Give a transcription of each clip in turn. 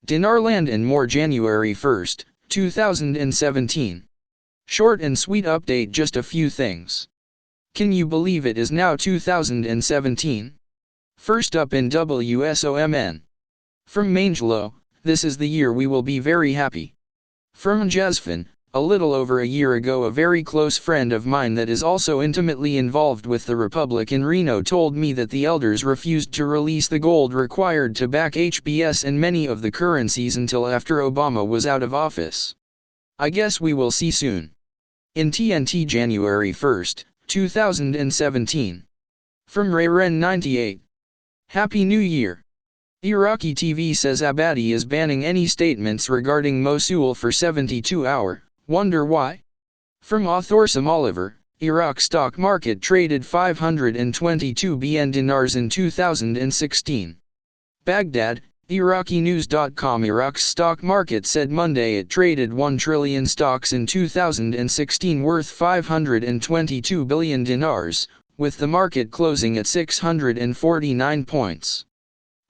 Dinarland and more January 1st, 2017. Short and sweet update, just a few things. Can you believe it is now 2017? First up in WSOMN. From Mangelo, this is the year we will be very happy. From Jasfin, a little over a year ago, a very close friend of mine that is also intimately involved with the Republic in Reno told me that the elders refused to release the gold required to back HBS and many of the currencies until after Obama was out of office. I guess we will see soon. In TNT, January 1st, 2017. From Rayren98. Happy New Year. Iraqi TV says Abadi is banning any statements regarding Mosul for 72 hours. Wonder why? From Authorsom Oliver, Iraq stock market traded 522 BN dinars in 2016. Baghdad, IraqiNews.com. Iraq's stock market said Monday it traded 1 trillion stocks in 2016 worth 522 billion dinars, with the market closing at 649 points.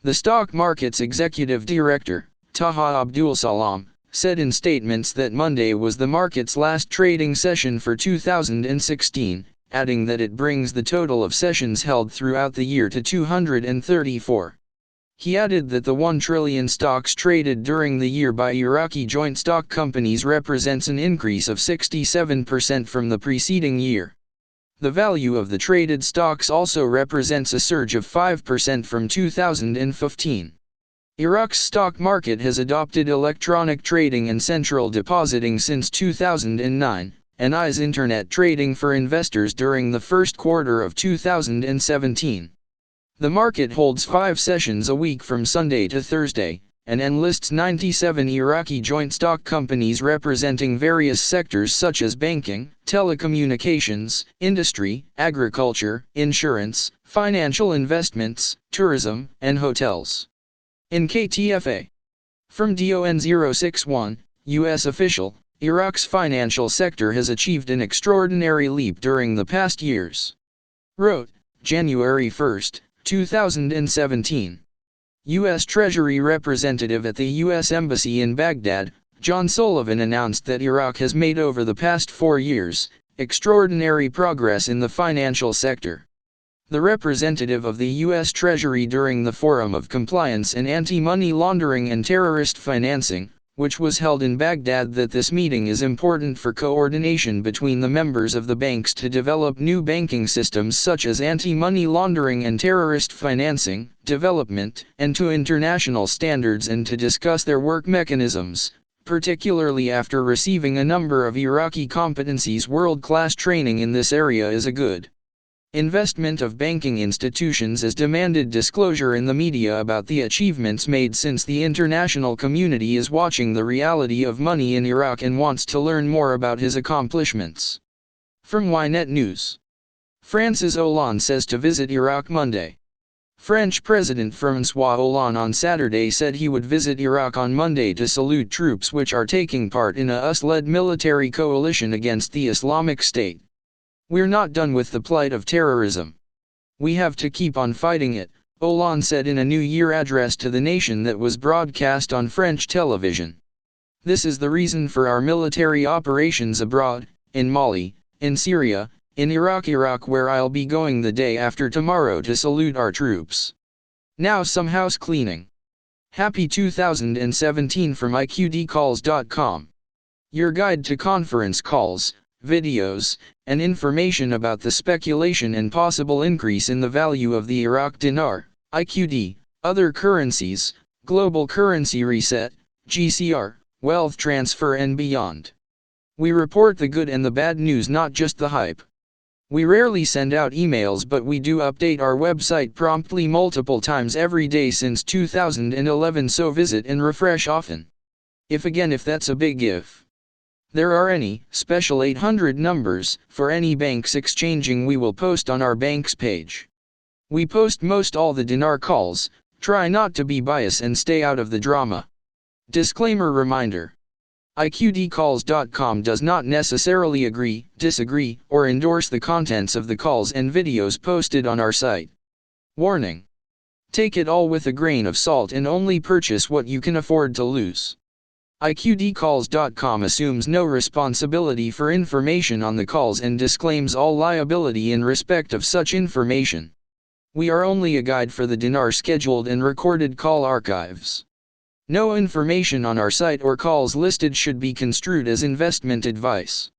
The stock market's executive director, Taha Abdul Salam, said in statements that Monday was the market's last trading session for 2016, adding that it brings the total of sessions held throughout the year to 234. He added that the 1 trillion stocks traded during the year by Iraqi joint stock companies represents an increase of 67% from the preceding year. The value of the traded stocks also represents a surge of 5% from 2015. Iraq's stock market has adopted electronic trading and central depositing since 2009, and eyes internet trading for investors during the first quarter of 2017. The market holds 5 sessions a week from Sunday to Thursday, and enlists 97 Iraqi joint stock companies representing various sectors such as banking, telecommunications, industry, agriculture, insurance, financial investments, tourism, and hotels. In KTFA. From DON061, U.S. official, Iraq's financial sector has achieved an extraordinary leap during the past years. Wrote, January 1, 2017. U.S. Treasury representative at the U.S. Embassy in Baghdad, John Sullivan, announced that Iraq has made over the past 4 years extraordinary progress in the financial sector. The representative of the U.S. Treasury during the Forum of Compliance and Anti-Money Laundering and Terrorist Financing, which was held in Baghdad, that this meeting is important for coordination between the members of the banks to develop new banking systems such as anti-money laundering and terrorist financing, development, and to international standards, and to discuss their work mechanisms, particularly after receiving a number of Iraqi competencies. World-class training in this area is a good investment of banking institutions has demanded disclosure in the media about the achievements made, since the international community is watching the reality of money in Iraq and wants to learn more about his accomplishments. From Ynet News. France's Hollande says to visit Iraq Monday. French President François Hollande on Saturday said he would visit Iraq on Monday to salute troops which are taking part in a US-led military coalition against the Islamic State. We're not done with the plight of terrorism. We have to keep on fighting it, Hollande said in a New Year address to the nation that was broadcast on French television. This is the reason for our military operations abroad, in Mali, in Syria, in Iraq where I'll be going the day after tomorrow to salute our troops. Now some house cleaning. Happy 2017 from IQDcalls.com. Your guide to conference calls, videos, and information about the speculation and possible increase in the value of the Iraq dinar, IQD, other currencies, global currency reset, GCR, wealth transfer and beyond. We report the good and the bad news, not just the hype. We rarely send out emails, but we do update our website promptly multiple times every day since 2011, so visit and refresh often. If that's a big if. There are any special 800 numbers for any banks exchanging, we will post on our banks page. We post most all the dinar calls, try not to be biased and stay out of the drama. Disclaimer reminder. IQDcalls.com does not necessarily agree, disagree, or endorse the contents of the calls and videos posted on our site. Warning. Take it all with a grain of salt and only purchase what you can afford to lose. IQDcalls.com assumes no responsibility for information on the calls and disclaims all liability in respect of such information. We are only a guide for the Dinar scheduled and recorded call archives. No information on our site or calls listed should be construed as investment advice.